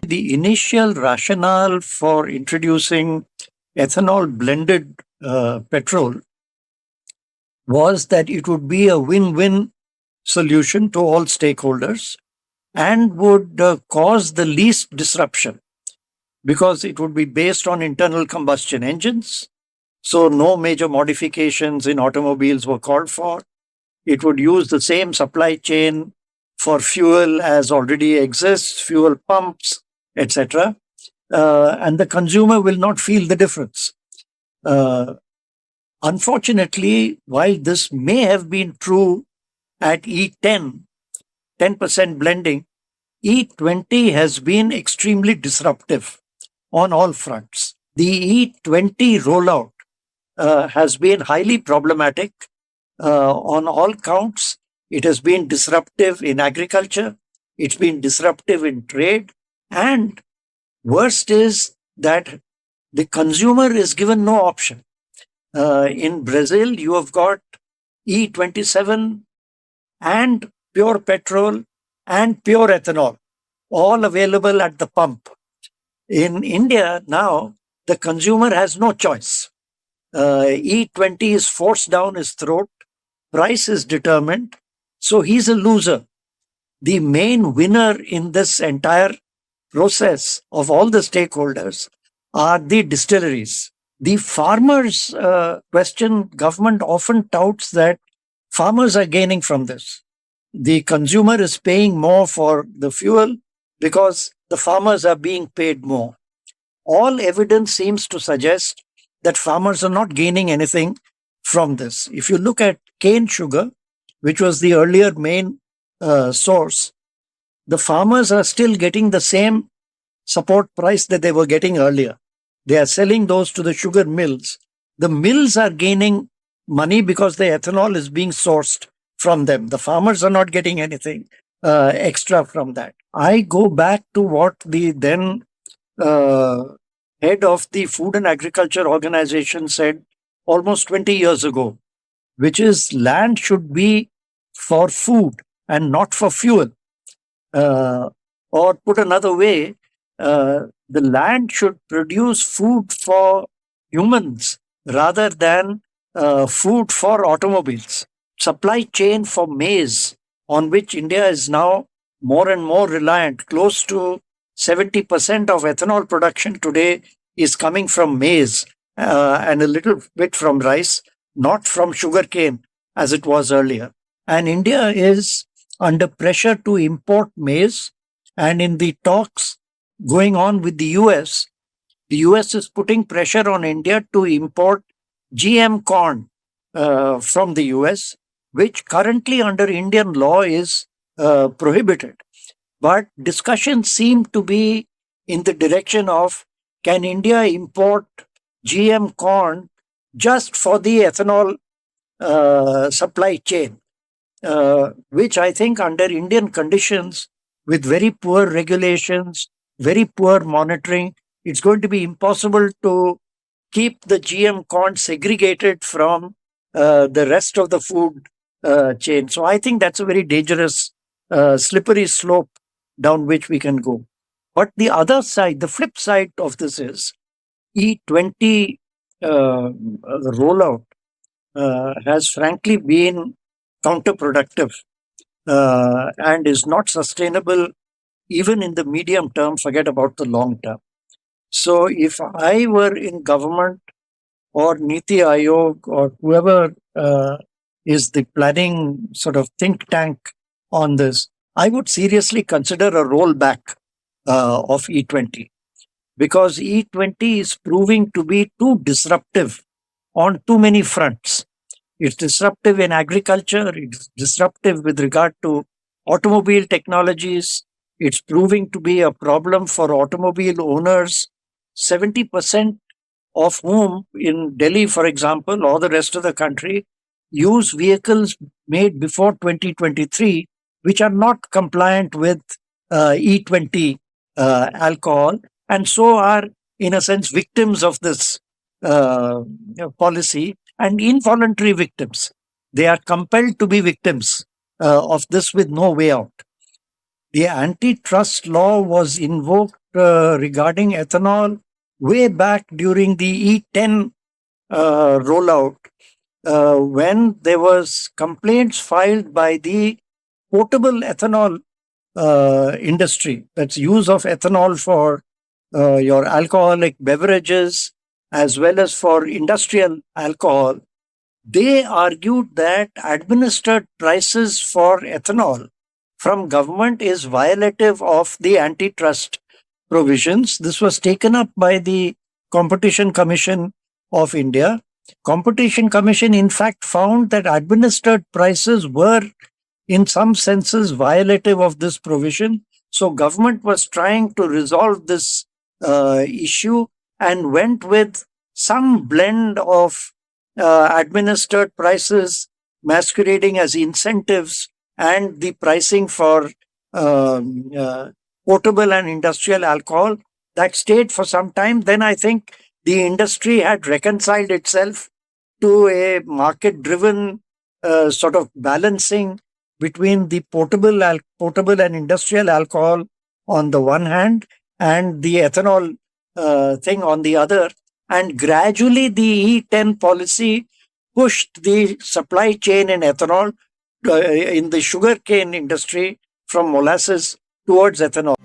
The initial rationale for introducing ethanol-blended petrol was that it would be a win-win solution to all stakeholders and would cause the least disruption because it would be based on internal combustion engines. So no major modifications in automobiles were called for. It would use the same supply chain for fuel as already exists, fuel pumps, etc. And the consumer will not feel the difference. Unfortunately, while this may have been true at E10, 10% blending, E20 has been extremely disruptive on all fronts. The E20 rollout has been highly problematic on all counts. It has been disruptive in agriculture, it's been disruptive in trade, and worst is that the consumer is given no option. In Brazil, you have got E27 and pure petrol and pure ethanol, all available at the pump. In India now, the consumer has no choice. E20 is forced down his throat, price is determined, so he's a loser. The main winner in this entire process of all the stakeholders are the distilleries. The farmers question, government often touts that farmers are gaining from this. The consumer is paying more for the fuel because the farmers are being paid more. All evidence seems to suggest that farmers are not gaining anything from this. If you look at cane sugar, which was the earlier main source, the farmers are still getting the same support price that they were getting earlier. They are selling those to the sugar mills. The mills are gaining money because the ethanol is being sourced from them. The farmers are not getting anything extra from that. I go back to what the then head of the Food and Agriculture Organization said almost 20 years ago, which is land should be for food and not for fuel. Or put another way, the land should produce food for humans rather than food for automobiles. Supply chain for maize, on which India is now more and more reliant, close to 70% of ethanol production today is coming from maize and a little bit from rice, not from sugarcane as it was earlier. And India is under pressure to import maize. And in the talks going on with the US is putting pressure on India to import GM corn from the US, which currently under Indian law is prohibited. But discussions seem to be in the direction of, can India import GM corn just for the ethanol supply chain, which I think under Indian conditions, with very poor regulations, very poor monitoring, it's going to be impossible to keep the GM corn segregated from the rest of the food chain. So I think that's a very dangerous, slippery slope down which we can go. But the other side, the flip side of this is E20 rollout has frankly been counterproductive and is not sustainable even in the medium term, forget about the long term. So if I were in government or Niti Aayog or whoever is the planning sort of think tank on this, I would seriously consider a rollback of E20, because E20 is proving to be too disruptive on too many fronts. It's disruptive in agriculture, it's disruptive with regard to automobile technologies, it's proving to be a problem for automobile owners, 70% of whom in Delhi, for example, or the rest of the country, use vehicles made before 2023, which are not compliant with E20 alcohol, and so are, in a sense, victims of this policy, and involuntary victims. They are compelled to be victims of this with no way out. The antitrust law was invoked regarding ethanol way back during the E10 rollout, when there was complaints filed by the potable ethanol industry, that's use of ethanol for your alcoholic beverages as well as for industrial alcohol. They argued that administered prices for ethanol from government is violative of the antitrust provisions. This was taken up by the Competition Commission of India. Competition Commission in fact found that administered prices were in some senses violative of this provision. So government was trying to resolve this issue and went with some blend of administered prices masquerading as incentives and the pricing for potable and industrial alcohol. That stayed for some time. Then I think the industry had reconciled itself to a market driven sort of balancing between the potable and industrial alcohol on the one hand and the ethanol thing on the other. And gradually the E10 policy pushed the supply chain in ethanol in the sugarcane industry from molasses towards ethanol.